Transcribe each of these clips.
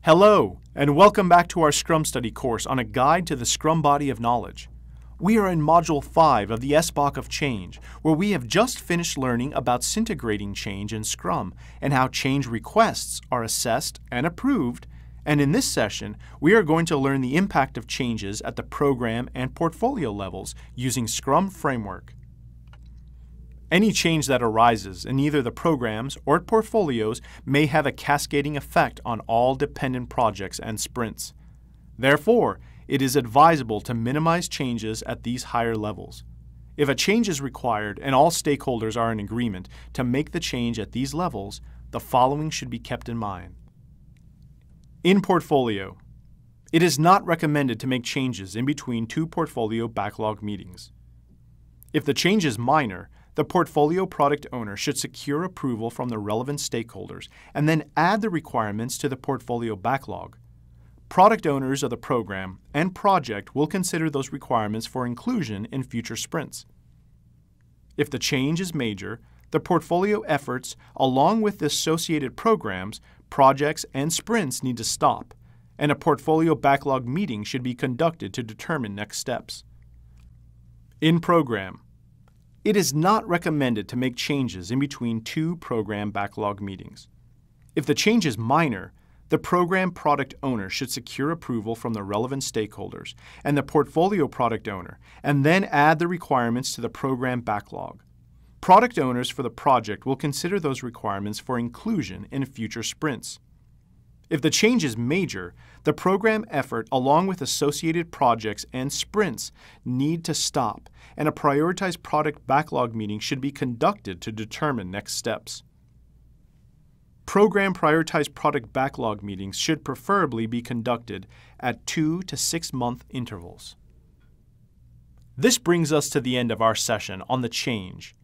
Hello, and welcome back to our Scrum Study course on a guide to the Scrum body of knowledge. We are in Module 5 of the SBOC of Change, where we have just finished learning about syntegrating change in Scrum and how change requests are assessed and approved, and in this session, we are going to learn the impact of changes at the program and portfolio levels using Scrum framework. Any change that arises in either the programs or portfolios may have a cascading effect on all dependent projects and sprints. Therefore, it is advisable to minimize changes at these higher levels. If a change is required and all stakeholders are in agreement to make the change at these levels, the following should be kept in mind. In Portfolio, it is not recommended to make changes in between two Portfolio Backlog Meetings. If the change is minor, the portfolio product owner should secure approval from the relevant stakeholders and then add the requirements to the portfolio backlog. Product owners of the program and project will consider those requirements for inclusion in future sprints. If the change is major, the portfolio efforts, along with the associated programs, projects, and sprints need to stop, and a portfolio backlog meeting should be conducted to determine next steps. In Program, it is not recommended to make changes in between two program backlog meetings. If the change is minor, the program product owner should secure approval from the relevant stakeholders and the portfolio product owner, and then add the requirements to the program backlog. Product owners for the project will consider those requirements for inclusion in future sprints. If the change is major, the program effort along with associated projects and sprints need to stop, and a prioritized product backlog meeting should be conducted to determine next steps. Program prioritized product backlog meetings should preferably be conducted at 2 to 6 month intervals. This brings us to the end of our session on the change.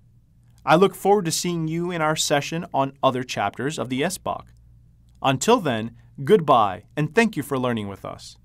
I look forward to seeing you in our session on other chapters of the SBOC. Until then, goodbye, and thank you for learning with us.